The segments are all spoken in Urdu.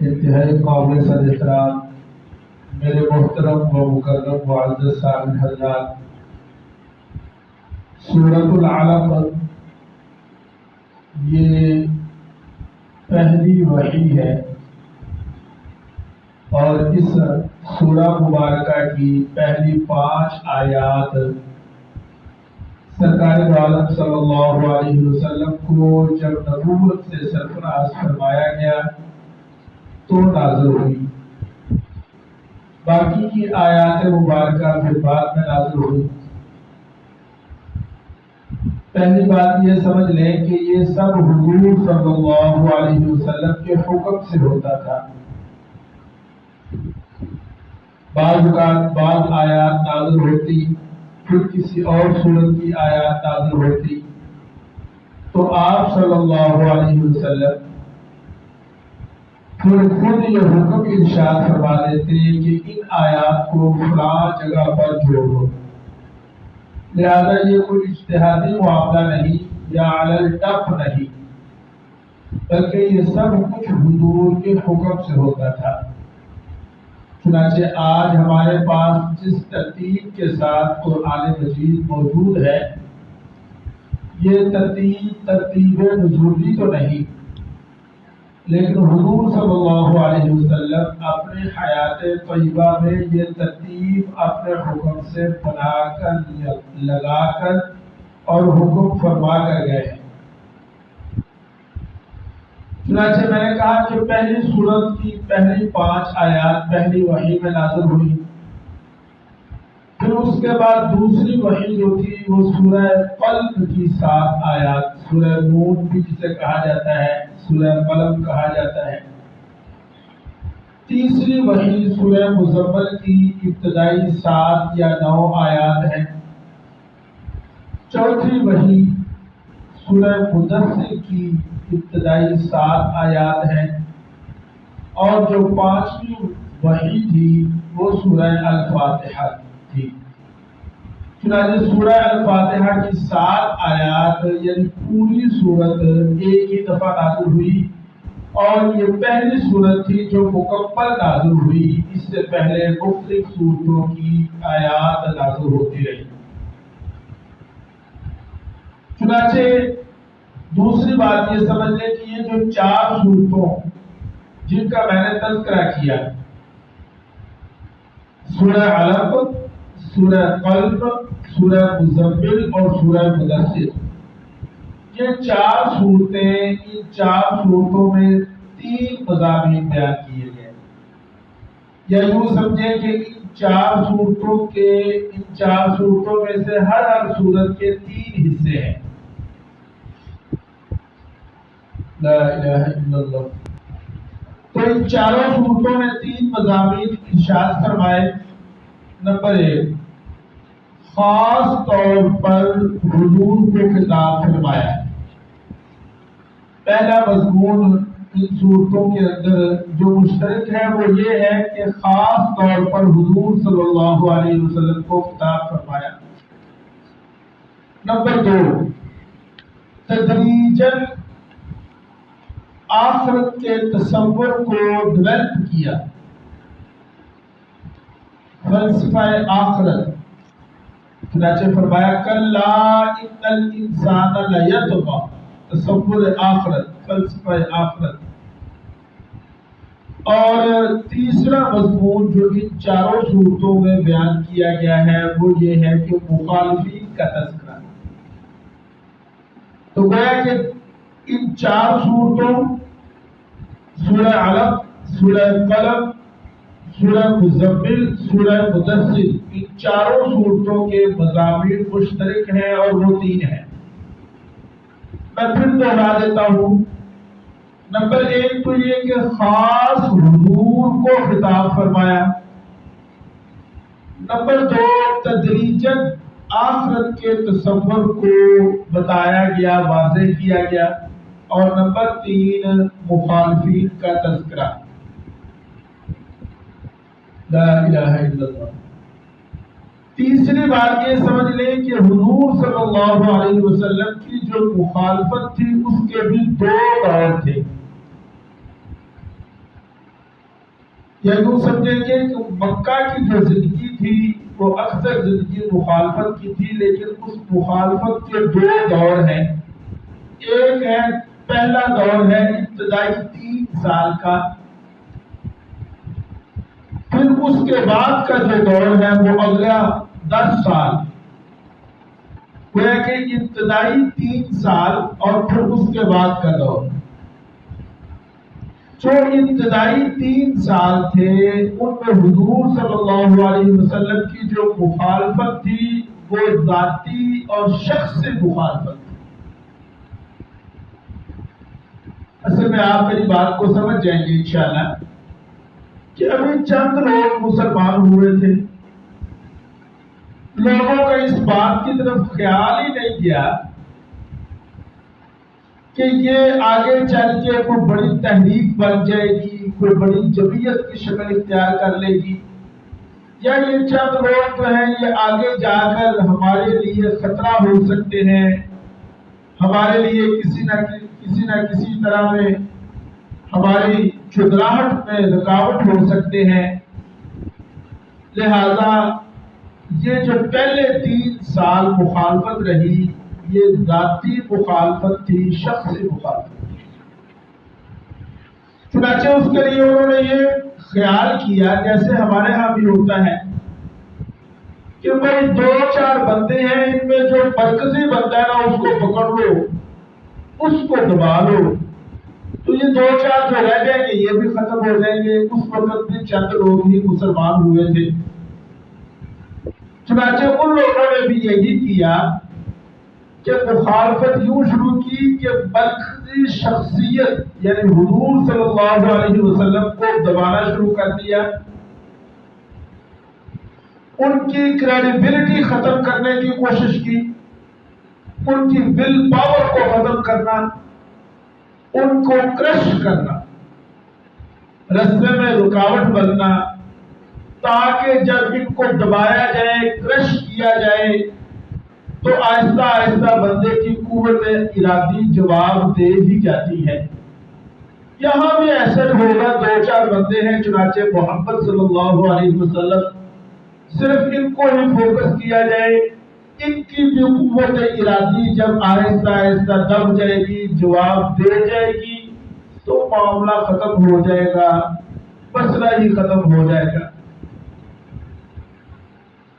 انتہائی قابل صد احترام میرے محترم و مکرم معزز سامعین حضرات، سورۃ العلق یہ پہلی وحی ہے اور اس سورہ مبارکہ کی پہلی 5 آیات سرکار دو عالم صلی اللہ علیہ وسلم کو جب نبوت سے سرفراز فرمایا گیا تو نازل ہوئی. باقی کی آیات مبارکہ پھر بعد میں نازل ہوئی. پہلی بات یہ سمجھ لیں کہ یہ سب حضور صلی اللہ علیہ وسلم کے حکم سے ہوتا تھا. بعض آیات نازل ہوتی، پھر کسی اور صورت کی آیات نازل ہوتی، تو آپ صلی اللہ علیہ وسلم پھر خود یہ حکم ارشاد فرما دیتے کہ ان آیات کو فلاں جگہ پر جوڑو. لہذا یہ کوئی اجتہادی معاملہ نہیں یا علی الٹپ نہیں، بلکہ یہ سب کچھ حضور کے حکم سے ہوتا تھا. چنانچہ آج ہمارے پاس جس ترتیب کے ساتھ قرآن مجید موجود ہے، یہ ترتیب نزولی تو نہیں، لیکن حضور صلی اللہ علیہ وسلم اپنے حیات طیبہ میں یہ ترتیب اپنے حکم سے بنا کر لگا کر اور حکم فرما کر گئے ہیں. چنانچہ میں نے کہا کہ پہلی سورت کی پہلی 5 آیات پہلی وحی میں نازل ہوئی. پھر اس کے بعد دوسری وحی جو تھی وہ سورہ قلم کی 7 آیات، سورہ نون بھی جسے کہا جاتا ہے، سورہ قلم کہا جاتا ہے. تیسری وحی سورہ مزمل کی ابتدائی 7 یا 9 آیات ہے. چوتھی وحی سورہ مدثر کی ابتدائی 7 آیات ہے، اور جو 5ویں وحی تھی وہ سورہ الفاتحہ تھی. چنانچہ سورہ الفاتحہ کی 7 آیات یعنی پوری صورت ایک ہی دفعہ نازل ہوئی، اور یہ پہلی صورت تھی جو مکمل نازل ہوئی. اس سے پہلے مختلف صورتوں کی آیات نازل ہوتی رہی. چنانچہ دوسری بات یہ سمجھ لیں کہ یہ جو 4 صورتوں جن کا میں نے تذکرہ کیا، سورہ علق، سورہ قلب، سورہ مزمل اور سورہ مدثر، یہ 4 صورتیں، ان 4 صورتوں میں 3 مضامین بیان کیے گئے. یا یوں سمجھیں کہ ان 4 صورتوں میں سے ہر صورت کے 3 حصے ہیں. لا الہ الا اللہ. تو ان 4 صورتوں میں 3 مضامین ارشاد فرمائے. نمبر 1، خاص طور پر حضور کو خطاب فرمایا. پہلا مضمون ان صورتوں کے اندر جو مشترک ہے وہ یہ ہے کہ خاص طور پر حضور صلی اللہ علیہ وسلم کو خطاب فرمایا. نمبر 2، تدریجاً آخرت کے تصور کو ڈیولپ کیا. فلسفہ آخرت، چنانچہ فرمایا کلا ان الانسان لیطغی، تصور آخرت، فلسفہ آخرت. اور تیسرا مضمون جو ان 4 صورتوں میں بیان کیا گیا ہے وہ یہ ہے کہ مخالفین کا تذکرہ. تو گویا کہ ان 4 صورتوں، سورہ علق، سورہ قلم، سورہ مزمل، سورہ مدثر، ان 4 صورتوں کے مضامین مشترک ہیں اور وہ 3 ہیں. میں پھر دوہرا دیتا ہوں. نمبر 1 تو یہ کہ خاص حضور کو خطاب فرمایا. نمبر 2، تدریجاً آخرت کے تصور کو بتایا گیا، واضح کیا گیا. اور نمبر 3، مخالفین کا تذکرہ. لا الہ الا اللہ. تیسری بات یہ سمجھ لیں کہ حضور صلی اللہ علیہ وسلم کی جو مخالفت تھی اس کے بھی 2 دور تھے. یا یوں سمجھیں گے کہ مکہ کی جو زندگی تھی وہ اکثر زندگی مخالفت کی تھی، لیکن اس مخالفت کے دو دور ہیں۔ ایک ہے، پہلا دور ہے ابتدائی 3 سال کا، پھر اس کے بعد کا جو دور ہے وہ اگلا 10 سال، گویا کہ ابتدائی 3 سال اور پھر اس کے بعد کا دور۔ جو ابتدائی 3 سال تھے ان میں حضور صلی اللہ علیہ وسلم کی جو مخالفت تھی وہ ذاتی اور شخصی مخالفت تھی۔ اصل میں آپ میری بات کو سمجھ جائیں گے انشاءاللہ کہ ابھی چند لوگ مسلمان ہوئے تھے، لوگوں کا اس بات کی طرف خیال ہی نہیں کیا کہ یہ آگے چل کے کوئی بڑی تحریک بن جائے گی، کوئی بڑی جمعیت کی شکل اختیار کر لے گی، یا یہ چند لوگ جو ہیں یہ آگے جا کر ہمارے لیے خطرہ ہو سکتے ہیں، ہمارے لیے کسی نہ کسی طرح میں ہماری چودراہٹ میں رکاوٹ ہو سکتے ہیں۔ لہذا یہ جو پہلے 3 سال مخالفت رہی یہ ذاتی مخالفت تھی، شخصی مخالفت تھی۔ چنانچہ اس کے لیے انہوں نے یہ خیال کیا، جیسے ہمارے ہاں بھی ہوتا ہے کہ بھائی 2-4 بندے ہیں، ان میں جو مرکزی بندہ ہے نا اس کو پکڑ لو، اس کو دبا لو، تو یہ 2-4 جو رہ جائیں گے یہ بھی ختم ہو جائیں گے۔ اس وقت بھی چند لوگ ہی مسلمان ہوئے تھے، چنانچہ ان لوگوں نے بھی یہی کیا کہ مخالفت یوں شروع کی کہ مرکزی شخصیت یعنی حضور صلی اللہ علیہ وسلم کو دبانا شروع کر دیا، ان کی کریڈیبلٹی ختم کرنے کی کوشش کی، ان کی ول پاور کو ختم کرنا، ان کو کرش کرنا، رستے میں رکاوٹ بننا، تاکہ جب ان کو دبایا جائے، کرش کیا جائے تو آہستہ آہستہ بندے کی قوت ارادی جواب دے ہی جاتی ہے۔ یہاں بھی ایسا ہوگا، 2-4 بندے ہیں، چنانچہ محمد صلی اللہ علیہ وسلم صرف ان کو ہی فوکس کیا جائے، ان کی بھی قوت ارادی جب آہستہ آہستہ دب جائے گی، جواب دے جائے گی تو معاملہ ختم ہو جائے گا، مسئلہ ہی ختم ہو جائے گا۔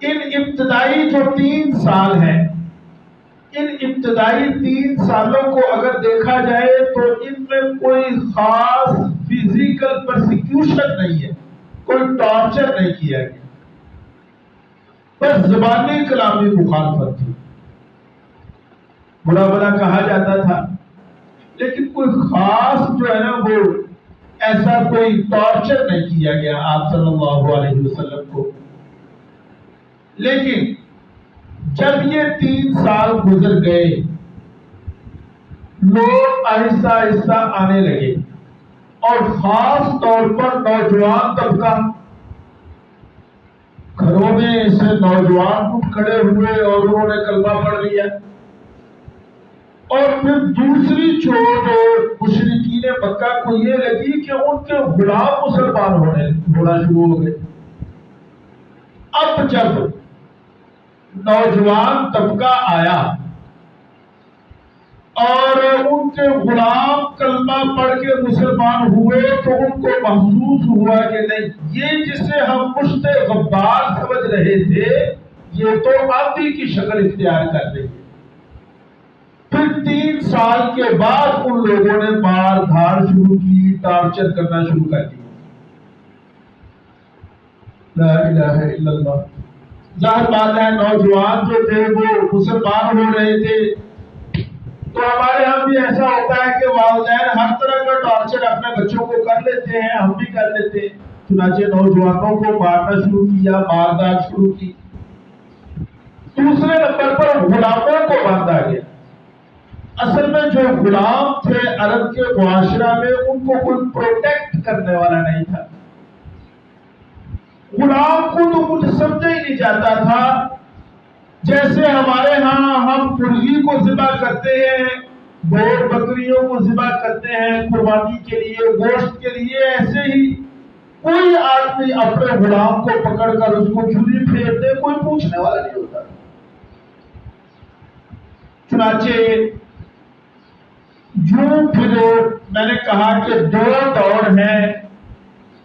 ان ابتدائی جو 3 سال ہیں، ان ابتدائی 3 سالوں کو اگر دیکھا جائے تو ان میں کوئی خاص فزیکل پرسیکیوشن نہیں ہے، کوئی ٹارچر نہیں کیا گیا، بس زبانی کلامی مخالفت تھی، برا بھلا کہا جاتا تھا، لیکن کوئی خاص جو ہے نا وہ ایسا کوئی ٹارچر نہیں کیا گیا آپ صلی اللہ علیہ وسلم کو۔ لیکن جب یہ 3 سال گزر گئے، لوگ آہستہ آہستہ آنے لگے، اور خاص طور پر نوجوان طبقہ، گھروں میں سے نوجوان اٹھ کھڑے ہوئے اور انہوں نے کلمہ پڑھ لیا، اور پھر دوسری چوٹ مشرکین مکہ کو یہ لگی کہ ان کے غلام مسلمان ہونا شروع ہو گئے۔ اب جب نوجوان طبقہ آیا اور ان کے غلام کلمہ پڑھ کے مسلمان ہوئے تو ان کو محسوس ہوا کہ نہیں، یہ جسے ہم مشت غبار سمجھ رہے تھے یہ تو آندھی کی شکل اختیار کر رہی ہے۔ پھر 3 سال کے بعد ان لوگوں نے مار دھاڑ شروع کی، ٹارچر کرنا شروع کر دیا۔ لا الہ الا اللہ۔ ظاہر بات ہے نوجوان جو تھے وہ مسلمان ہو رہے تھے، تو ہمارے یہاں بھی ایسا ہوتا ہے کہ والدین ہر طرح کا ٹارچر اپنے بچوں کو کر لیتے ہیں، ہم بھی کر لیتے ہیں، چنانچہ نوجوانوں کو مارنا شروع کیا، واردات شروع کی۔ دوسرے نمبر پر غلاموں کو باندھا گیا۔ اصل میں جو غلام تھے عرب کے معاشرہ میں ان کو کوئی پروٹیکٹ کرنے والا نہیں تھا، غلام کو تو کچھ سمجھا ہی نہیں جاتا تھا۔ جیسے ہمارے ہاں ہم مرغی کو ذبح کرتے ہیں، بکریوں کو ذبح کرتے ہیں قربانی کے لیے، گوشت کے لیے، ایسے ہی کوئی آدمی اپنے غلام کو پکڑ کر اس کو چھری پھیر دے، کوئی پوچھنے والا نہیں ہوتا۔ چنانچہ جو پھر میں نے کہا کہ دو دور ہیں،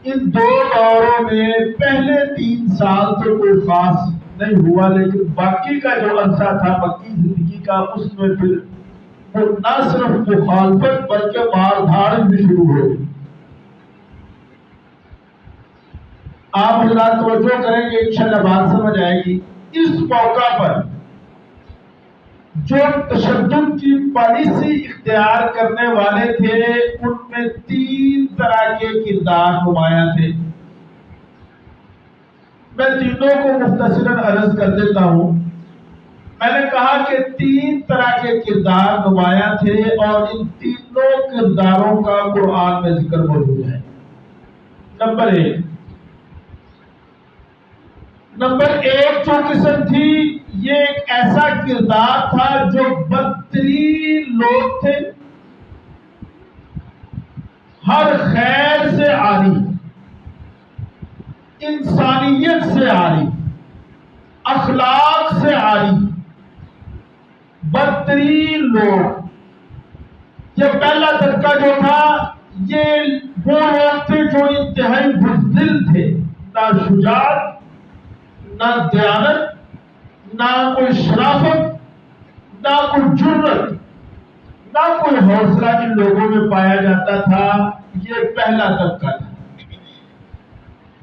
ان دو دوروں میں پہلے 3 سال تو کوئی خاص نہیں ہوا، لیکن باقی کا جو عرصہ تھا مکی زندگی کا، اس میں پھر وہ نہ صرف مخالفت بلکہ مار دھاڑ بھی شروع ہو گئی۔ آپ حضرات توجہ کریں گے، انشاءاللہ بات سمجھ آئے گی۔ اس موقع پر جو تشدد کی پالیسی اختیار کرنے والے تھے، ان میں 3 طرح کے کردار نمایاں تھے۔ میں تینوں کو مختصراً عرض کر دیتا ہوں۔ میں نے کہا کہ 3 طرح کے کردار نمایاں تھے، اور ان تینوں کرداروں کا قرآن میں ذکر موجود ہے۔ نمبر ایک جو قسم تھی، یہ ایک ایسا کردار تھا جو بدترین لوگ تھے، ہر خیر سے عاری، انسانیت سے عاری، اخلاق سے عاری، بدترین لوگ۔ یہ پہلا طبقہ جو تھا، یہ وہ لوگ تھے جو انتہائی بزدل تھے، نہ شجاعت، نہ دیانت، نہ کوئی شرافت، نہ کوئی جرت، نہ کوئی حوصلہ ان لوگوں میں پایا جاتا تھا۔ یہ پہلا طبقہ تھا۔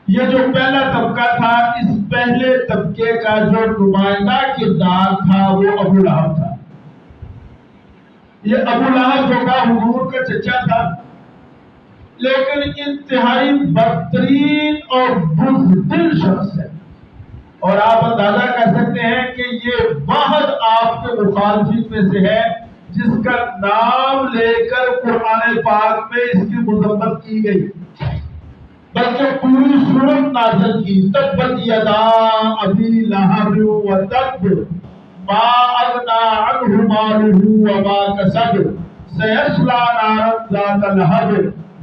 یہ جو پہلا طبقہ تھا، اس پہلے طبقے کا جو نمائندہ کردار تھا وہ ابو لہب تھا۔ یہ ابو لہب جو کا حضور کا چچا تھا، لیکن انتہائی بدترین اور بزدل شخص ہے، اور آپ اندازہ کر سکتے ہیں کہ یہ واحد آپ کے مخالفین میں سے ہے جس کا نام لے کر قرآن پاک میں اس کی مذمت کی گئی، بلکہ پوری سورت نازل کی۔ تبت یدا ابی لہب وتب ما اغنی عنہ مالہ وما کسب سیصلی نارا ذات لہب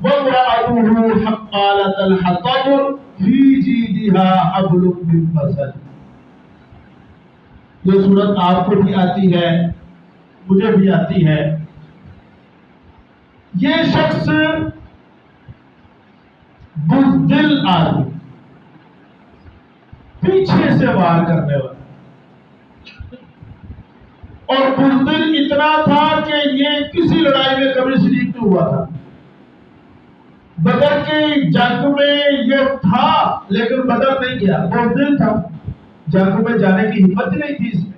وامرأته حمالة الحطب فی جیدها حبل من مسد۔ یہ سورت آپ کو بھی آتی ہے، مجھے بھی آتی ہے۔ یہ شخص بزدل آدمی، پیچھے سے وار کرنے والا، اور بزدل اتنا تھا کہ یہ کسی لڑائی میں کبھی شریک نہیں ہوا تھا۔ بدر کی جنگ میں یہ تھا لیکن بدر نہیں گیا، بزدل تھا، جنگ میں جانے کی ہمت نہیں تھی اس میں۔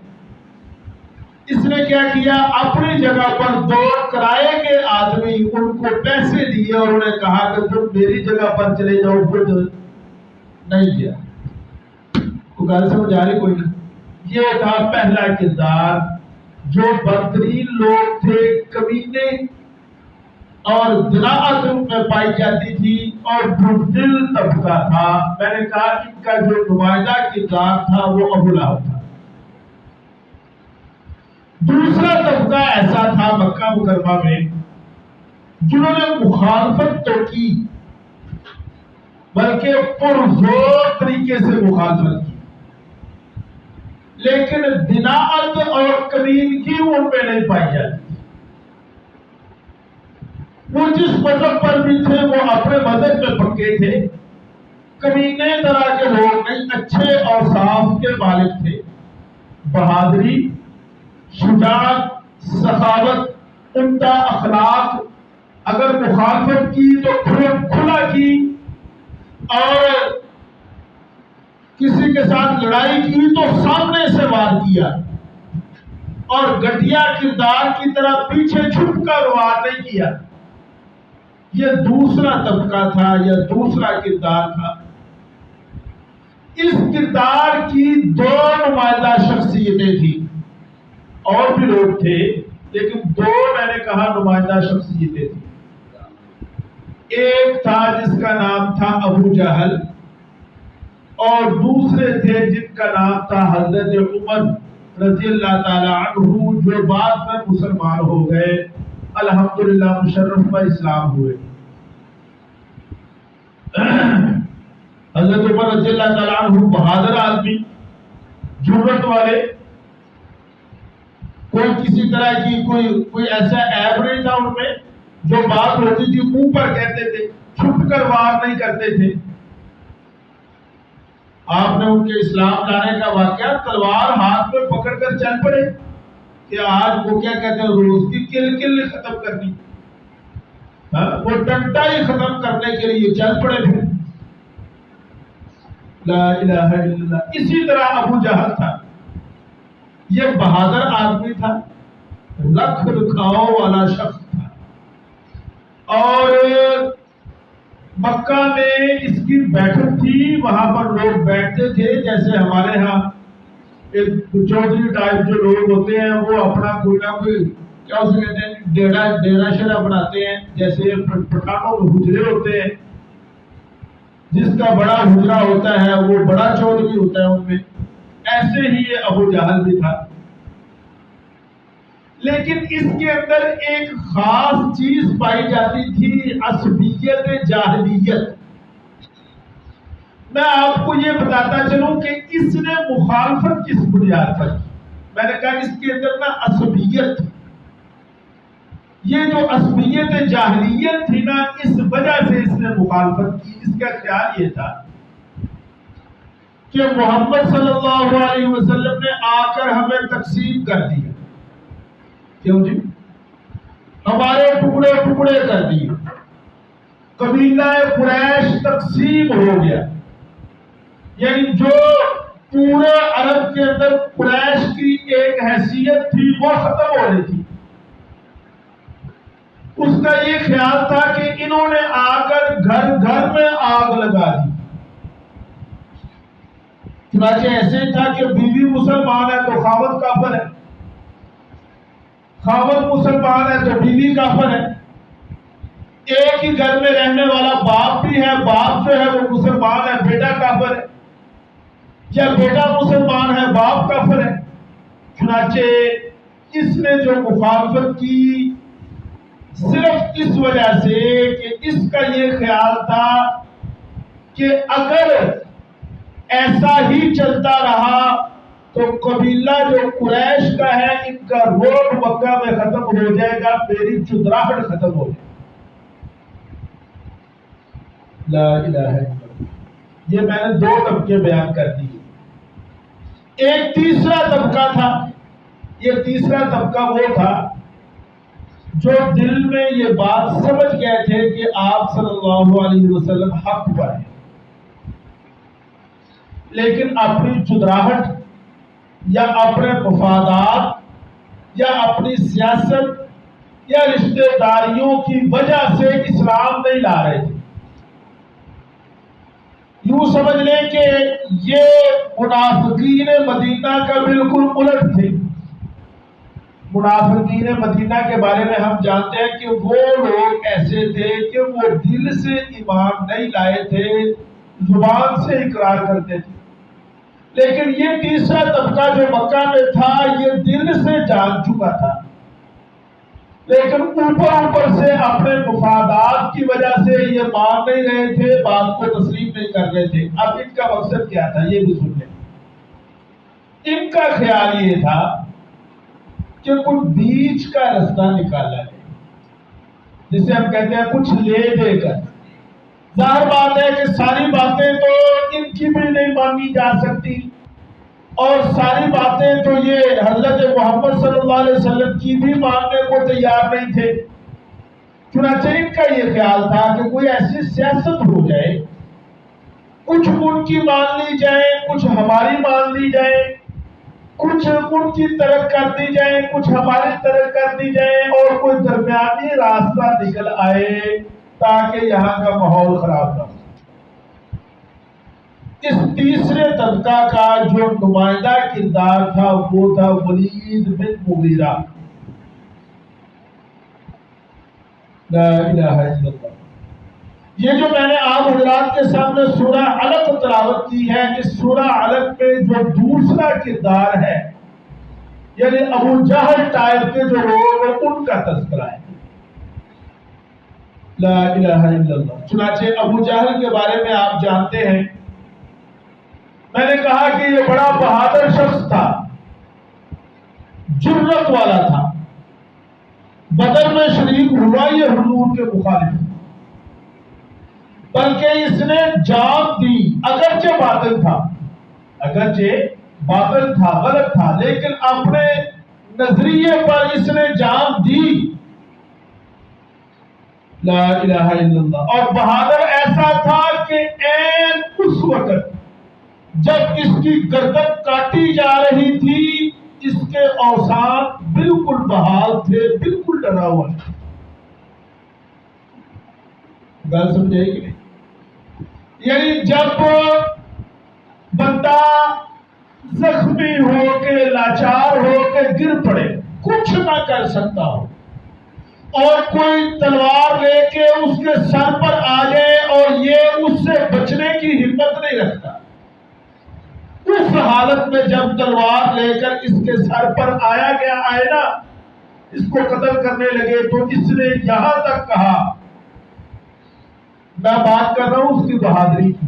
اس نے کیا کیا، اپنی جگہ پر 2 کرائے کے آدمی ان کو پیسے دیے اور انہیں کہا کہ تم میری جگہ پر چلے جاؤ، خود نہیں گیا۔ کو گل سمجھ آ رہی کوئی نہیں؟ یہ تھا پہلا کردار، جو بدترین لوگ تھے، کمینے اور دلاعت ان میں پائی جاتی تھی، اور بزدل طبقہ تھا۔ میں نے کہا ان کا جو نمائندہ کردار تھا وہ ابو لہب تھا۔ دوسرا طبقہ ایسا تھا مکہ مکرمہ میں جنہوں نے مخالفت تو کی، بلکہ پرزور طریقے سے مخالفت کی، لیکن دناعت اور کمینگی ان میں نہیں پائی جاتی۔ وہ جس مذہب پر بھی تھے وہ اپنے مذہب میں پکے تھے، کمینے طرح کے لوگ نہیں، اچھے اور صاف کے مالک تھے۔ بہادری، شجاعت، سخاوت، عمدہ اخلاق، اگر مخالفت کی تو کھلا کی، اور کسی کے ساتھ لڑائی کی تو سامنے سے وار کیا، اور گھٹیا کردار کی طرح پیچھے چھپ کر وار نہیں کیا۔ یہ دوسرا طبقہ تھا، یہ دوسرا کردار تھا۔ اس کردار کی 2 نمائندہ شخصیتیں تھیں، اور بھی لوگ تھے لیکن 2 میں نے کہا نمائندہ شخصیتیں تھیں۔ ایک تھا جس کا نام تھا ابو جہل، اور دوسرے تھے جن کا نام تھا حضرت عمر رضی اللہ تعالی عنہ، جو بعد میں مسلمان ہو گئے، الحمدللہ مشرف پر اسلام ہوئے۔ حضرت عمر رضی اللہ تعالیٰ عنہ بہادر آدمی، جرأت والے، کوئی کسی طرح کی کوئی ایسا عیب نہیں تھا ان میں، جو بات ہوتی تھی منہ پر کہتے تھے، چھپ کر وار نہیں کرتے تھے۔ آپ نے ان کے اسلام لانے کا واقعہ تلوار ہاتھ میں پکڑ کر چل پڑے کہ آج وہ کیا کہتے ہیں، روز کی کل کل ختم کرنی، وہ ڈنڈا ہی ختم کرنے کے لیے چل پڑے تھے۔ لا الہ الا اللہ۔ اسی طرح ابو جہل تھا، یہ بہادر آدمی تھا، رکھ رکھاؤ والا شخص تھا، اور مکہ میں اس کی بیٹھک تھی، وہاں پر لوگ بیٹھتے تھے جیسے ہمارے ہاں ایک چودھری ٹائپ جو لوگ ہوتے ہیں، وہ اپنا کوئی نہ کوئی کیا اسے کہتے ہیں ڈیرا شیرا بناتے ہیں، جیسے پٹھانوں میں حجرے ہوتے ہیں، جس کا بڑا حجرہ ہوتا ہے وہ بڑا چودھری ہوتا ہے ان میں، ایسے ہی یہ ابو جہل بھی تھا۔ لیکن اس کے اندر ایک خاص چیز پائی جاتی تھی، عصبیت جاہلیت۔ میں آپ کو یہ بتاتا چلوں کہ اس نے مخالفت کس بنیاد پر کی۔ میں نے کہا اس کے اندر نا عصبیت، یہ جو عصبیت جاہلیت تھی نا، اس وجہ سے اس نے مخالفت کی۔ اس کا خیال یہ تھا کہ محمد صلی اللہ علیہ وسلم نے آ کر ہمیں تقسیم کر دیا، کیوں جی؟ ہمارے ٹکڑے ٹکڑے کر دیے، قبیلہ قریش تقسیم ہو گیا، یعنی جو پورے عرب کے اندر قریش کی ایک حیثیت تھی وہ ختم ہو رہی تھی۔ اس کا یہ خیال تھا کہ انہوں نے آ کر گھر گھر میں آگ لگا دی۔ چنانچہ ایسے ہی تھا کہ بیوی مسلمان ہے تو خاوند کافر ہے، خاوند مسلمان ہے تو بیوی کافر ہے، ایک ہی گھر میں رہنے والا باپ بھی ہے، باپ جو ہے وہ مسلمان ہے، بیٹا کافر ہے، یا بیٹا مسلمان ہے باپ کافر ہے۔ چنانچہ اس نے جو مخالفت کی صرف اس وجہ سے کہ اس کا یہ خیال تھا کہ اگر ایسا ہی چلتا رہا تو قبیلہ جو قریش کا ہے ان کا روب مکہ میں ختم ہو جائے گا، میری چدراہٹ ختم ہو جائے گی۔ لا الہ الا اللہ۔ یہ میں نے دو طبقے بیان کر دیے۔ ایک تیسرا طبقہ تھا، یہ تیسرا طبقہ وہ تھا جو دل میں یہ بات سمجھ گئے تھے کہ آپ صلی اللہ علیہ وسلم حق پر ہیں، لیکن اپنی چدراہٹ یا اپنے مفادات یا اپنی سیاست یا رشتہ داریوں کی وجہ سے اسلام نہیں لا رہے تھے۔ یوں سمجھ لیں کہ یہ منافقین مدینہ کا بالکل الٹ تھے۔ منافقین مدینہ کے بارے میں ہم جانتے ہیں کہ وہ لوگ ایسے تھے کہ وہ دل سے ایمان نہیں لائے تھے، زبان سے اقرار کرتے تھے، لیکن یہ تیسرا طبقہ جو مکہ میں تھا یہ دل سے جان چکا تھا، لیکن اوپر اوپر سے اپنے مفادات کی وجہ سے یہ مان نہیں رہے تھے، بات کو تسلیم نہیں کر رہے تھے۔ اب ان کا مقصد کیا تھا یہ بھی سن لیں۔ ان کا خیال یہ تھا کہ کچھ بیچ کا رستہ نکالا ہے، جسے ہم کہتے ہیں کچھ لے دے کر۔ ظاہر بات ہے کہ ساری باتیں تو ان کی بھی نہیں مانی جا سکتی، اور ساری باتیں تو یہ حضرت محمد صلی اللہ علیہ وسلم کی بھی ماننے کو تیار نہیں تھے۔ چنانچہ ان کا یہ خیال تھا کہ کوئی ایسی سیاست ہو جائے، کچھ ان کی مان لی جائے، کچھ ہماری مان لی جائے، کچھ ان کی طرف کر دی جائے، کچھ ہماری طرف کر دی جائے، اور کوئی درمیانی راستہ نکل آئے تاکہ یہاں کا ماحول خراب نہ ہو۔ اس تیسرے طبقہ کا جو نمائندہ کردار تھا وہ تھا ولید بن مغیرہ۔ لا الہ الا اللہ۔ یہ جو میں نے آپ حضرات کے سامنے سورہ علق تلاوت کی ہے، اس سورہ علق میں جو دوسرا کردار ہے، یعنی ابو جہل ٹائپ کے جو لوگ ہیں ان کا تذکرہ ہے۔ لا الہ الا اللہ۔ چنانچہ ابو جہل کے بارے میں آپ جانتے ہیں میں نے کہا کہ یہ بڑا بہادر شخص تھا، جرت والا تھا، بدر میں شریک ہوا یہ حضور کے مخالف، بلکہ اس نے جان دی، اگرچہ باطل تھا، غلط تھا، لیکن اپنے نظریے پر اس نے جان دی۔ لا الہ الا اللہ۔ اور بہادر ایسا تھا کہ عین اس وقت جب اس کی گردن کاٹی جا رہی تھی، اس کے اوسان بالکل بحال تھے، بالکل ڈرا ہوا تھا۔ گل سمجھے گی نہیں؟ یعنی جب بندہ زخمی ہو کے، لاچار ہو کے گر پڑے، کچھ نہ کر سکتا ہو، اور کوئی تلوار لے کے اس کے سر پر آ جائے اور یہ اس سے بچنے کی ہمت نہیں رکھتا، اس حالت میں جب تلوار لے کر اس کے سر پر آئے نا، اس کو قتل کرنے لگے، تو اس نے یہاں تک کہا، میں بات کر رہا ہوں اس کی بہادری کی،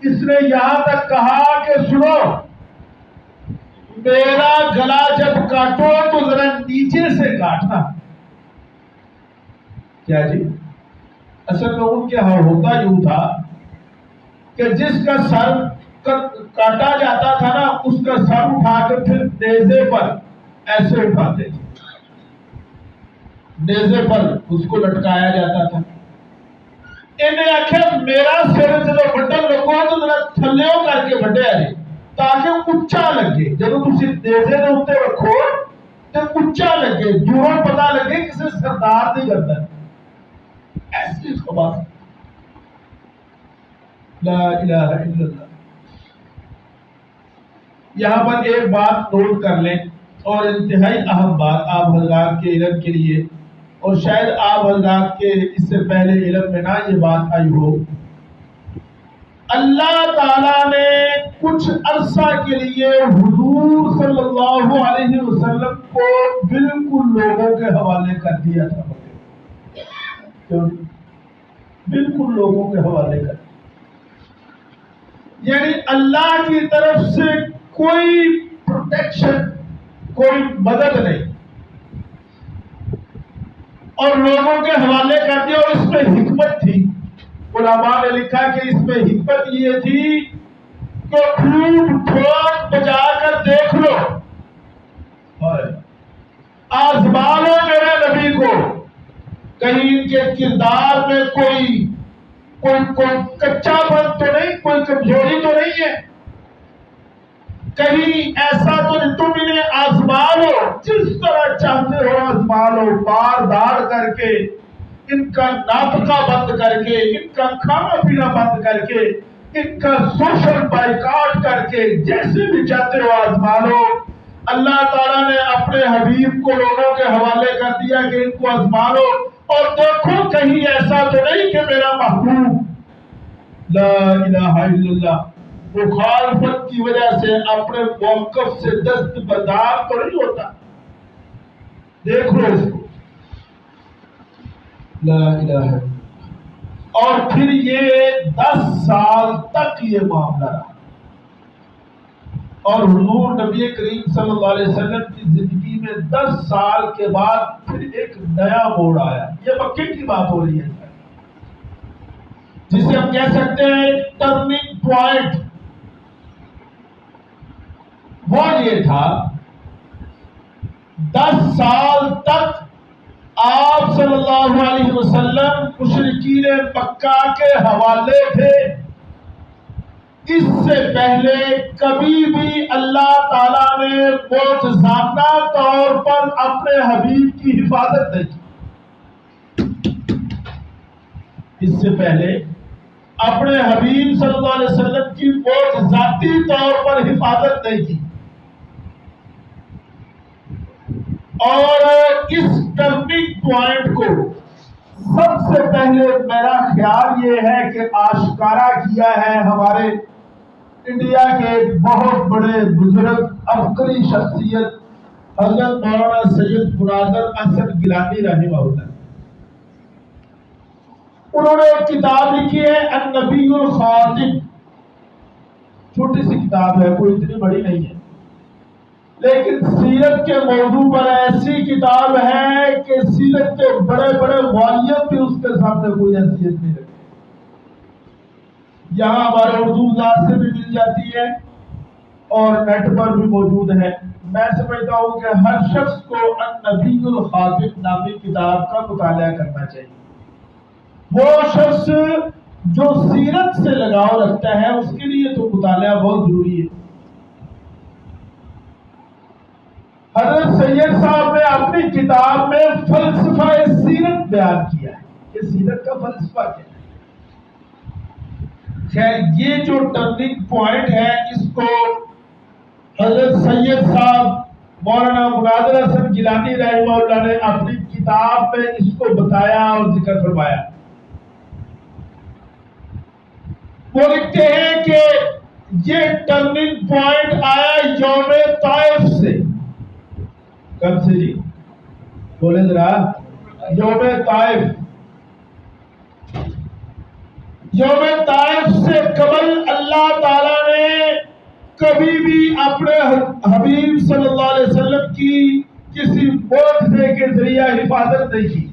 اس نے یہاں تک کہا کہ سنو، میرا گلا جب کاٹو تو ذرا نیچے سے کاٹنا۔ کیا جی؟ اصل میں ان کے ہاں ہوتا یوں تھا کہ جس کا سر کاٹا جاتا تھا نا، اس کا سر اٹھا کے پھر نیزے پر ایسے اٹھاتے تھے، نیزے پر اس کو لٹکایا جاتا تھا۔ انہیں آخر میرا سر جب بٹن لگو تو ذرا تھلےوں کر کے بٹیا جائے تاکہ اچا لگے، جب تم نیزے کے اتنے رکھو تو اچا لگے، دوروں پتا لگے کسی سردار نہیں کرتا۔ ایسی خبر، لا الہ الا اللہ۔ یہاں پر ایک بات نوٹ کر لیں، اور انتہائی اہم بات آپ حضرات کے علم کے لیے، اور شاید آپ حضرات کے اس سے پہلے علم میں نہ یہ بات آئی ہو، اللہ تعالیٰ نے کچھ عرصہ کے لیے حضور صلی اللہ علیہ وسلم کو بالکل لوگوں کے حوالے کر دیا تھا۔ بالکل لوگوں کے حوالے کر دیا، یعنی اللہ کی طرف سے کوئی پروٹیکشن، کوئی مدد نہیں، اور لوگوں کے حوالے کر دیا۔ اور اس میں حکمت تھی، علماء نے لکھا کہ اس میں حکمت یہ تھی کہ خوب ٹھوک بجا کر دیکھ لو، آزما لو میرے نبی کو، کہیں ان کے کردار میں کوئی کچا پن تو نہیں، کوئی کمزوری تو نہیں ہے، کہیں ایسا تو نہیں، تم انہیں آزما لو، جس طرح چاہتے ہو آزما لو، بار دار کر کے، ان کا ناپکا بند کر کے، ان کا کھانا پینا بند کر کے، ان کا سوشل بائیکاٹ کر کے، جیسے بھی چاہتے ہو آزما لو۔ اللہ تعالیٰ نے اپنے حبیب کو لوگوں کے حوالے کر دیا کہ ان کو آزما لو، اور دیکھو کہیں ایسا تو نہیں کہ میرا محبوب لا الہ الا اللہ مخالفت کی وجہ سے اپنے موقف سے دستبردار تو نہیں ہوتا۔ دیکھ لو اس کو، لا الہ الا اللہ۔ اور پھر یہ 10 سال تک یہ معاملہ رہا، اور حضور نبی کریم صلی اللہ علیہ وسلم کی زندگی میں 10 سال کے بعد پھر ایک نیا موڑ آیا۔ یہ مکے کی بات ہو رہی ہے، جسے ہم کہہ سکتے ہیں ٹرننگ پوائنٹ۔ وہ یہ تھا 10 سال تک آپ صلی اللہ علیہ وسلم مشرکین مکہ کے حوالے تھے، اس سے پہلے کبھی بھی اللہ تعالیٰ نے معجزانہ طور پر اپنے حبیب کی حفاظت نہیں کی۔ اس سے پہلے اپنے حبیب صلی اللہ علیہ وسلم کی معجزاتی طور پر حفاظت نہیں کی، اور اس ٹرننگ پوائنٹ کو سب سے پہلے میرا خیال یہ ہے کہ آشکارا کیا ہے ہمارے انڈیا کے بہت بڑے بزرگ عبقری شخصیت حضرت مولانا سید مناظر اسد گیلانی رحمہ اللہ۔ انہوں نے ایک کتاب لکھی ہے النبی الخاتم، چھوٹی سی کتاب ہے، کوئی اتنی بڑی نہیں ہے، لیکن سیرت کے موضوع پر ایسی کتاب ہے کہ سیرت کے بڑے بڑے والیت بھی اس کے سامنے کوئی حیثیت نہیں رکھتے۔ یہاں ہمارے اردو ذات سے بھی مل جاتی ہے اور نیٹ پر بھی موجود ہے۔ میں سمجھتا ہوں کہ ہر شخص کو النبی الخاتم نامی کتاب کا مطالعہ کرنا چاہیے۔ وہ شخص جو سیرت سے لگاؤ رکھتا ہے اس کے لیے تو مطالعہ بہت ضروری ہے۔ حضرت سید صاحب نے اپنی کتاب میں فلسفہ سیرت بیان کیا ہے کہ سیرت کا فلسفہ کیا ہے۔ خیر، یہ جو ٹرننگ پوائنٹ ہے اس کو حضرت سید صاحب مولانا مناظر حسن گیلانی رحمہ اللہ نے اپنی کتاب میں اس کو بتایا اور ذکر فرمایا۔ وہ لکھتے ہیں کہ یہ ٹرننگ پوائنٹ آیا یوم طائف سے۔ کب سے جی؟ بولے ذرا۔ یوم طائف۔ یوم طائف سے قبل اللہ تعالی نے کبھی بھی اپنے حبیب صلی اللہ علیہ وسلم کی کسی معجزے کے ذریعہ حفاظت نہیں کی،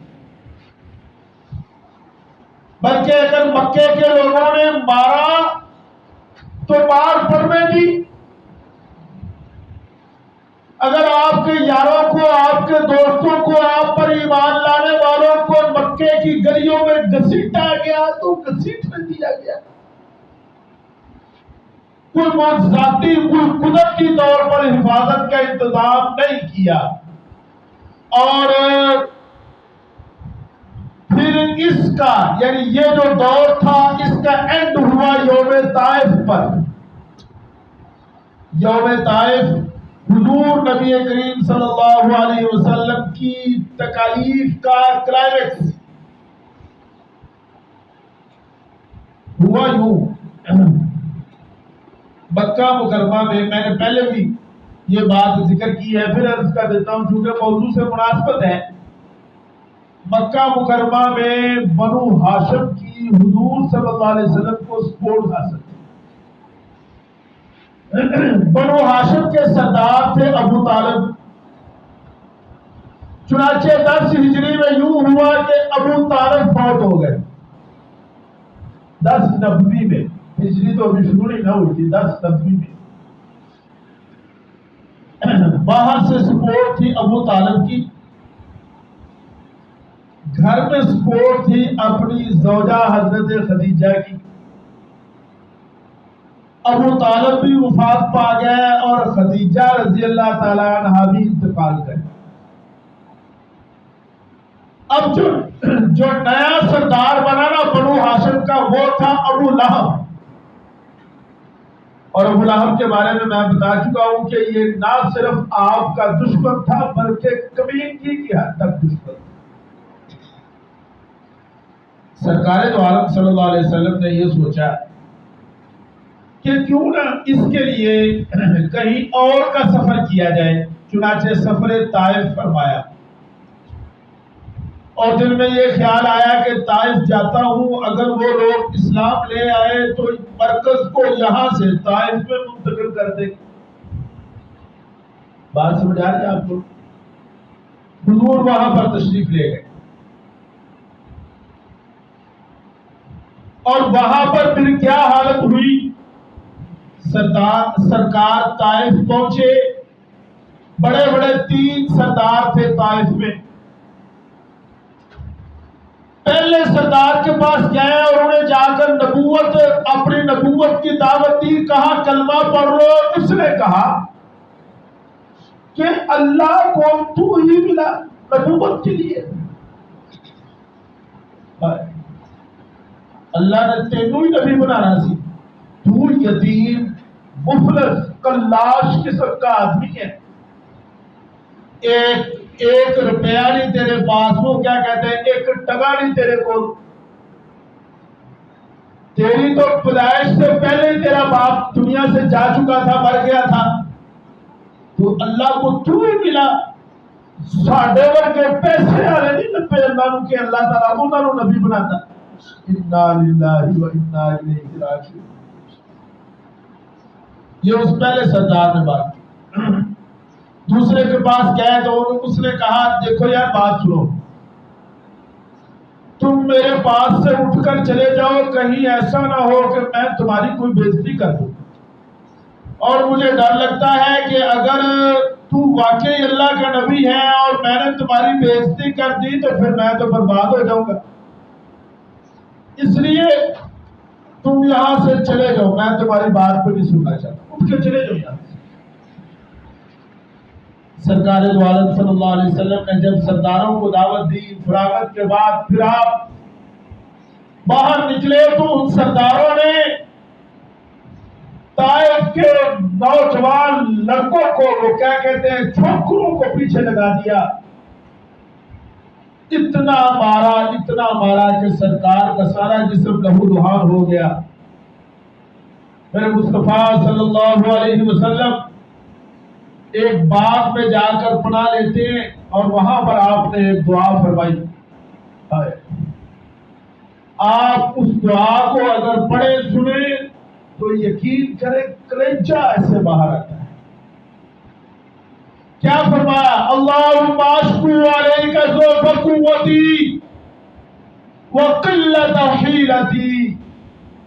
بلکہ اگر مکے کے لوگوں نے مارا تو مار پڑنے دی، اگر آپ کے یاروں کو، آپ کے دوستوں کو، آپ پر ایمان لانے والوں کو مکے کی گلیوں میں گھسیٹا گیا تو گھسیٹنے دیا گیا۔ کوئی معجزاتی، کوئی قدرتی طور پر حفاظت کا انتظام نہیں کیا۔ اور پھر اس کا یعنی یہ جو دور تھا اس کا اینڈ ہوا یوم طائف پر۔ یوم طائف حضور نبی کریم صلی اللہ علیہ وسلم کی تکالیف کا کلائمیکس ہوا یوں۔ مکہ مکرمہ میں نے پہلے بھی یہ بات ذکر کی ہے، پھر عرض کر دیتا ہوں چونکہ موضوع سے مناسبت ہے۔ مکہ مکرمہ میں بنو ہاشم کی حضور صلی اللہ علیہ وسلم کو سپورٹ حاصل تھی۔ بنو ہاشم کے سردار تھے ابو طالب۔ چنانچہ 10 ہجری میں یوں ہوا کہ ابو طالب فوت ہو گئے۔ 10 نبوی میں، ہجری تو ابھی شروع نہیں نہ ہوئی تھی، 10 نبوی میں۔ باہر سے سپورٹ تھی ابو طالب کی، گھر میں سپورٹ تھی اپنی زوجہ حضرت خدیجہ کی۔ ابو طالب بھی وفات پا گئے اور خدیجہ رضی اللہ تعالی عنہا بھی انتقال کر گئے۔ اب جو نیا سردار بنا نا بنو ہاشم کا وہ تھا ابو لہب۔ اور ابو لہب کے بارے میں بتا چکا ہوں کہ یہ نہ صرف آپ کا دشمن تھا بلکہ کمیونٹی کی حد تک دشمن تھا۔ سرکار دو عالم صلی اللہ علیہ وسلم نے یہ سوچا کہ کیوں نہ اس کے لیے کہیں اور کا سفر کیا جائے، چنانچہ سفر طائف فرمایا۔ اور دل میں یہ خیال آیا کہ طائف جاتا ہوں، اگر وہ لوگ اسلام لے آئے تو مرکز کو یہاں سے طائف میں منتقل کر دیں۔ بات سمجھ آ رہی ہے آپ کو؟ حضور وہاں پر تشریف لے گئے اور وہاں پر پھر کیا حالت ہوئی؟ سرکار طائف پہنچے، بڑے بڑے 3 سردار تھے طائف میں۔ پہلے سردار کے پاس گئے اور انہیں جا کر اپنی نبوت کی دعوت دی، کہا کلمہ پڑھ لو۔ اس نے کہا کہ اللہ کو تو ہی ملا نبوت کے لیے، اللہ نے تینوں ہی نبی بنانا سی، تو یتیم مفلس کلاش قسم کا آدمی ہے، ایک روپیہ نہیں تیرے پاس، وہ کیا کہتے ہیں ایک ٹکا نہیں تیرے کو، تیری تو پیدائش سے پہلے ہی تیرا باپ دنیا سے جا چکا تھا، مر گیا تھا، تو اللہ کو تو ہی ملا۔ ساڈے ورگے پیسے والے نہیں لبے اللہ نو کہ اللہ تعالیٰ انہاں نو نبی بناتا۔ انا للہ و انا الیہ راجعون۔ یہ اس پہلے سردار نے بات کی۔ دوسرے کے پاس گئے تو اس نے کہا دیکھو یار بات سنو، تم میرے پاس سے اٹھ کر چلے جاؤ، کہیں ایسا نہ ہو کہ میں تمہاری کوئی بےزتی کر دوں، اور مجھے ڈر لگتا ہے کہ اگر تو واقعی اللہ کا نبی ہے اور میں نے تمہاری بےزتی کر دی تو پھر میں تو برباد ہو جاؤں گا، اس لیے تم یہاں سے چلے جاؤ، میں تمہاری بات پہ نہیں سننا چاہتا، اٹھ کے چلے جاؤ یہاں سے۔ سرکار دو عالم صلی اللہ علیہ وسلم نے جب سرداروں کو دعوت دی، فراغت کے بعد پھر آپ باہر نکلے تو ان سرداروں نے طائف کے نوجوان لڑکوں کو، وہ کیا کہتے ہیں، چھوکروں کو پیچھے لگا دیا، اتنا مارا کہ سرکار کا سارا جسم لہو لہان ہو گیا۔ میرے مصطفیٰ صلی اللہ علیہ وسلم ایک باغ میں جا کر پناہ لیتے ہیں اور وہاں پر آپ نے ایک دعا فرمائی، آپ اس دعا کو اگر پڑھے سنیں تو یقین کریں کلیجہ ایسے باہر آتا ہے۔ کیا فرمایا؟ اللہم اشکو علیک ضعف قوتی وقلت حیلتی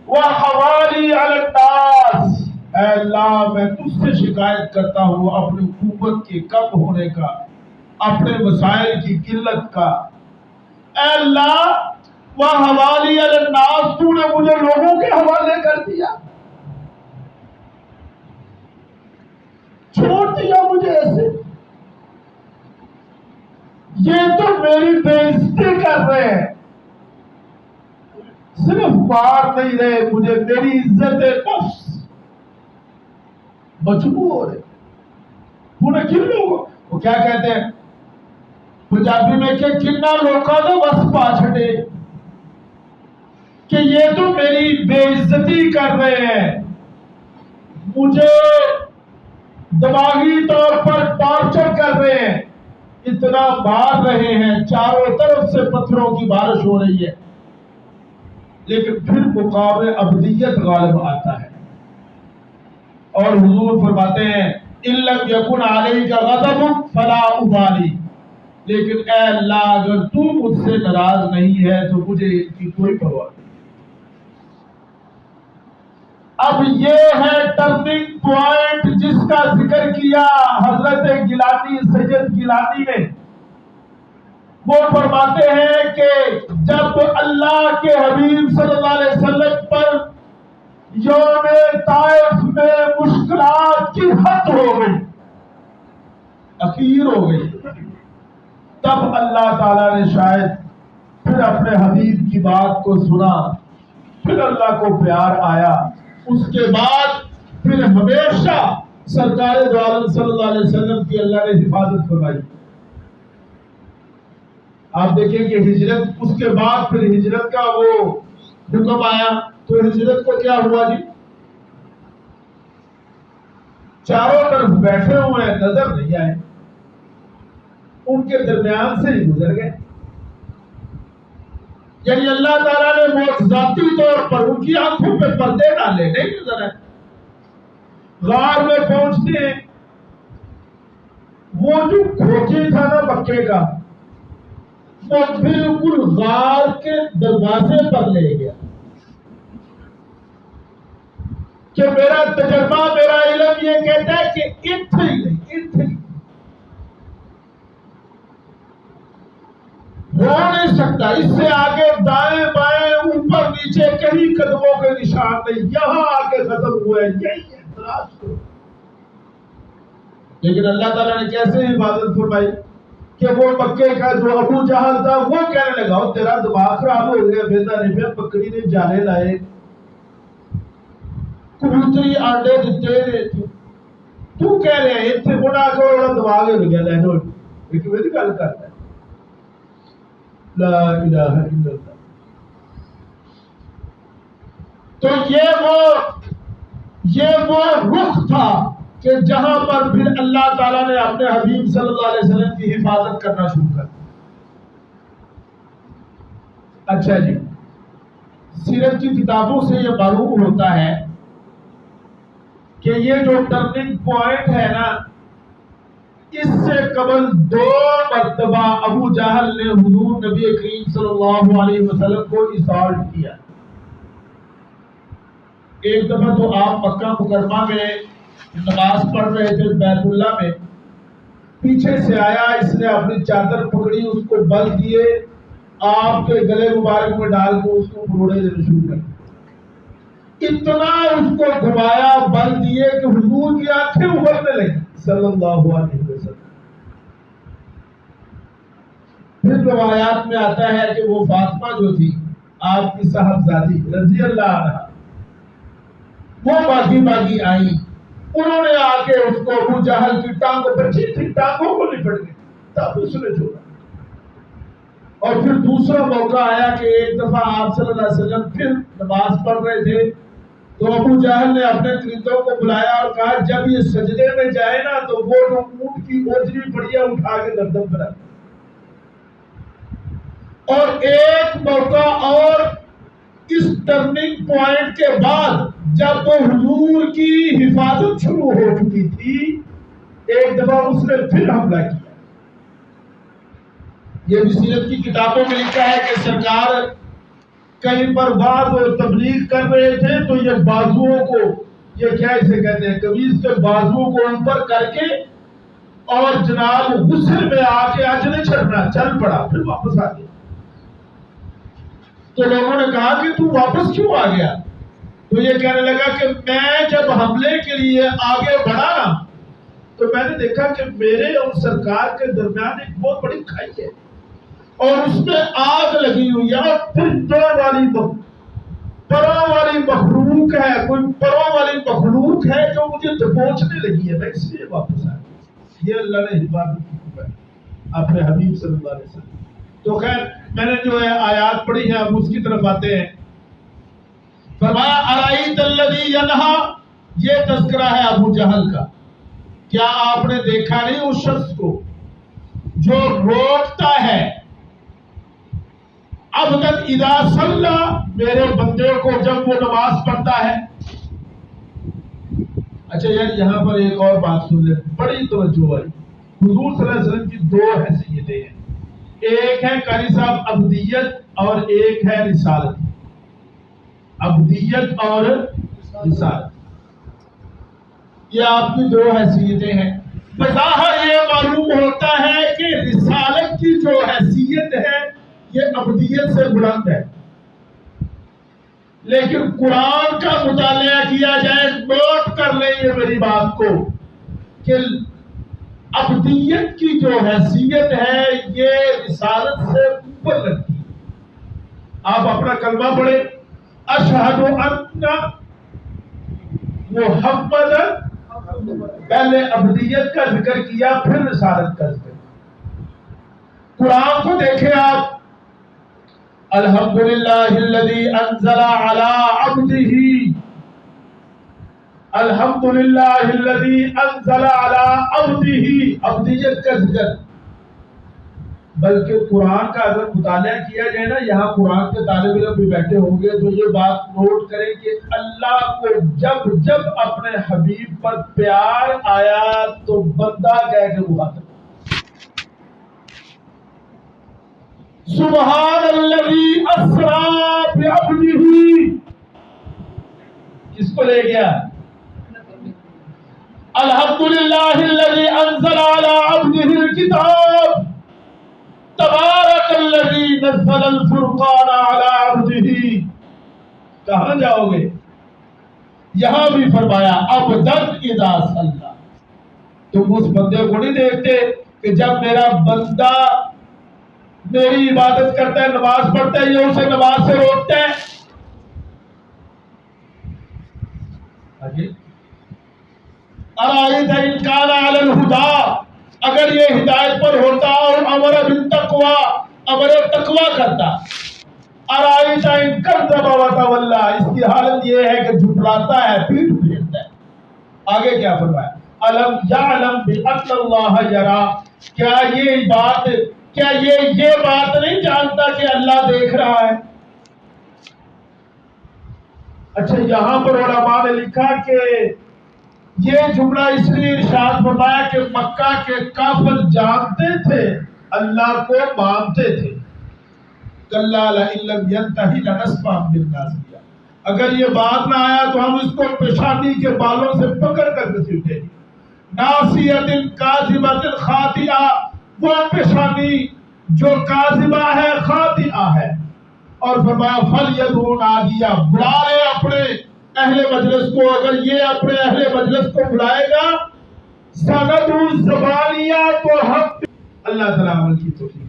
وحوالی علی الناس، اے اللہ میں تجھ سے شکایت کرتا ہوں اپنی قوت کے کم ہونے کا، اپنے وسائل کی قلت کا، اے اللہ وحوالی علی الناس، تو نے مجھے لوگوں کے حوالے کر دیا، چھوڑ دیا مجھے ایسے، یہ تو میری بے عزتی کر رہے ہیں، صرف مار نہیں رہے مجھے، میری عزت نفس مجبور ہو رہے، انہیں کن لوگوں، وہ کیا کہتے ہیں پنجابی میں کہ کنہ لوگوں نے بس پا چھٹے، کہ یہ تو میری بے عزتی کر رہے ہیں، مجھے دماغی طور پر ٹارچر کر رہے ہیں، اتنا مار رہے ہیں، چاروں طرف سے پتھروں کی بارش ہو رہی ہے، لیکن پھر مقام ابدیت غالب آتا ہے، اور حضور فرماتے ہیں ان لم یکن علیک غضب فلا ابالی، لیکن اے اللہ اگر تو مجھ سے ناراض نہیں ہے تو مجھے ان کی کوئی پرواہ نہیں۔ اب یہ ہے ٹرننگ پوائنٹ جس کا ذکر کیا حضرت گیلانی، سید گیلانی نے، وہ فرماتے ہیں کہ جب اللہ کے حبیب صلی اللہ علیہ وسلم پر یوم طائف میں مشکلات کی حد ہو گئی، اخیر ہو گئی، تب اللہ تعالیٰ نے شاید پھر اپنے حبیب کی بات کو سنا، پھر اللہ کو پیار آیا، اس کے بعد پھر ہمیشہ سرکار دو عالم صلی اللہ علیہ وسلم کی اللہ نے حفاظت فرمائی۔ آپ دیکھیں کہ ہجرت، اس کے بعد پھر ہجرت کا وہ حکم آیا، تو ہجرت کو کیا ہوا جی، چاروں طرف بیٹھے ہوئے نظر نہیں آئے، ان کے درمیان سے ہی گزر گئے، یعنی اللہ تعالیٰ نے معجزاتی طور پر ان کی آنکھوں پہ پردے ڈالے، نہیں نظر آئے۔ غار میں پہنچتے ہیں، وہ جو کھوجی تھا نا مکے کا، وہ بالکل غار کے دروازے پر لے گیا، کہ میرا تجربہ، میرا علم یہ کہتا ہے کہ اتنی ہو نہیں سکتا، اس سے آگے دائیں بائیں اوپر نیچے کہیں قدموں کے نشان نہیں، یہاں آ کے ختم ہوئے، یہی ہے تلاش کرو۔ لیکن اللہ تعالیٰ نے کیسے حفاظت فرمائی کہ وہ مکے کا جو ابو جہل تھا وہ کہنے لگا تیرا دماغ خراب ہو گیا، بیٹا نہیں پہ بکری نے جالے لائے، کبوتری آنڈے دیتے، تو کہہ رہے ہیں اتنے بڑا کو دماغ ہو گیا، لینو ایک میری گل کرتا ہے، لا الہ الا اللہ۔ تو یہ وہ رخ تھا کہ جہاں پر پھر اللہ تعالیٰ نے اپنے حبیب صلی اللہ علیہ وسلم کی حفاظت کرنا شروع کر دیا۔ اچھا جی، سیرت کی کتابوں سے یہ معلوم ہوتا ہے کہ یہ جو ٹرننگ پوائنٹ ہے نا، اس سے قبل 2 مرتبہ ابو جہل نے حضور نبی کریم صلی اللہ علیہ وسلم کو اسالٹ کیا۔ ایک دفعہ تو آپ مکہ مکرمہ میں نماز پڑھ رہے تھے بیت اللہ میں، پیچھے سے آیا، اس نے اپنی چادر پکڑی، اس کو بل دیے، آپ کے گلے مبارک میں ڈال کے اس کو بروڑے دینے شروع کر، اتنا اس کو گھمایا، بل دیے کہ حضور کی آنکھیں ابھرنے لگی صلی اللہ علیہ وسلم۔ پھر روایات میں آتا ہے کہ وہ فاطمہ جو تھی آپ کی صاحبزادی رضی اللہ عنہ، وہ باغی باغی آئی، انہوں نے آ کے اس کو ابو جہل کی ٹانگوں پر چیٹھی ٹانگوں کو لپٹ گئی، تب اس نے چھوڑا۔ اور پھر دوسرا موقع آیا کہ ایک دفعہ آپ صلی اللہ علیہ وسلم پھر نماز پڑھ رہے تھے، تو ابو جہل نے اپنے کلیدوں کو بلایا اور کہا جب یہ سجدے میں جائے نا تو وہ جو اونٹ کی اوجری پڑی ہے اٹھا کے گردن پر رکھ۔ اور ایک موقع اور اس ٹرننگ پوائنٹ کے بعد جب وہ حضور کی حفاظت شروع ہو چکی تھی، ایک دفعہ اس نے پھر حملہ کیا۔ یہ بھی سیرت کی کتابوں میں لکھا ہے کہ سرکار کہیں پر وعظ اور تبلیغ کر رہے تھے تو یہ بازوؤں کو، یہ کیا اسے کہتے ہیں، قمیض کے بازوؤں کو اوپر کر کے اور جناب غسل میں آ کے اجنے چھڑنا چل پڑا، پھر واپس آ گیا۔ تو لوگوں نے کہا کہ تو واپس کیوں آ گیا؟ تو یہ کہنے لگا کہ میں جب حملے کے لیے آگے بڑھا نا تو میں نے دیکھا کہ میرے اور سرکار کے درمیان ایک بہت بڑی کھائی ہے اور اس میں آگ لگی ہوئی ہے، اور پھر پروں والی مخلوق ہے، کوئی پروں والی مخلوق ہے جو مجھے دبوچنے لگی ہے، میں اس لیے واپس آیا۔ یہ اللہ نے حفاظت کی ہے اپنے حبیب صلی اللہ علیہ وسلم۔ تو خیر میں نے جو ہے آیات پڑھی ہیں، اب اس کی طرف آتے ہیں۔ فرمایا ارائیت الذی ینہا، یہ تذکرہ ہے ابو جہل کا، کیا آپ نے دیکھا نہیں اس شخص کو جو روکتا ہے عبدا اذا صلی، میرے بندے کو جب وہ نماز پڑھتا ہے۔ اچھا یار یہاں پر ایک اور بات سن لیں، بڑی توجہ ہے۔ حضور صلی اللہ علیہ وسلم کی 2 حیثیتیں ہیں، ایک ہے قاری صاحب عبدیت اور ایک ہے رسالت، عبدیت اور رسالت، یہ آپ کی 2 حیثیتیں ہیں۔ بظاہر یہ معلوم ہوتا ہے کہ رسالت کی جو حیثیت ہے یہ عبدیت سے بلند ہے، لیکن قرآن کا مطالعہ کیا جائے، نوٹ کر لیں یہ میری بات کو، کہ عبدیت کی جو حیثیت ہے یہ رسالت سے اوپر لگتی ہے۔ آپ اپنا کلمہ پڑھیں، اشہد ان محمد، پہلے عبدیت کا ذکر کیا پھر رسالت کا ذکر۔ قرآن کو دیکھیں آپ، الحمدللہ الذی انزل علی عبدہ، الحمدللہ الذی انزل علی عبدہ، عبدیت کا ذکر۔ بلکہ قرآن کا اگر مطالعہ کیا جائے نا، یہاں قرآن کے طالب علم بھی بیٹھے ہوں گے تو یہ بات نوٹ کریں کہ اللہ کو جب جب اپنے حبیب پر پیار آیا تو بندہ کہہ کے مخاطب، سبحان الذی اسری بعبدہ، کس کو لے گیا؟ الحمدللہ الذی انزل علی عبدہ الکتاب، تبارک الذی نزل الفرقان علی عبدہ۔ کہاں جاؤ گے؟ یہاں بھی فرمایا عبدا اذا صلی، تم اس بندے کو نہیں دیکھتے کہ جب میرا بندہ میری عبادت کرتا ہے، نماز پڑھتا ہے، یہ اسے نماز سے روکتا ہے؟ آگے ارائیت ان کان علی الہدی، اگر یہ ہدایت پر ہوتا اور امر بالتقوی، امر تقوی کرتا، ارائیت ان کذب وتولی، اس کی حالت یہ ہے کہ جھٹلاتا ہے، پیٹھ پھیرتا ہے۔ آگے کیا فرمایا؟ الم یعلم بان اللہ یری، کیا یہ بات نہیں جانتا کہ اللہ دیکھ رہا ہے؟ اچھا یہاں پر علماء نے لکھا کہ یہ جملہ اس لیے ارشاد فرمایا کہ مکہ کے کافر جانتے تھے اللہ کو مانتے تھے. کَلَّا لَئِن لَّمْ يَنْتَهِ لَنَسْفَعًا بِالنَّاصِيَةِ، اگر یہ بات نہ آیا تو ہم اس کو پیشانی کے بالوں سے پکڑ کر گھسیٹیں گے. ناصیۃ کاذبۃ خاطئہ، وہ پیشانی جو کاذبہ ہے خاطئہ ہے. اور فرمایا فَلْيَدْعُ نَادِیَہُ، بلا لے اپنے اہل مجلس کو. اگر یہ اپنے اہل مجلس کو بلائے گا سَنَدْعُ الزَّبَانِیَّہ، تو ہم اللہ تعالیٰ عمل کی توفیق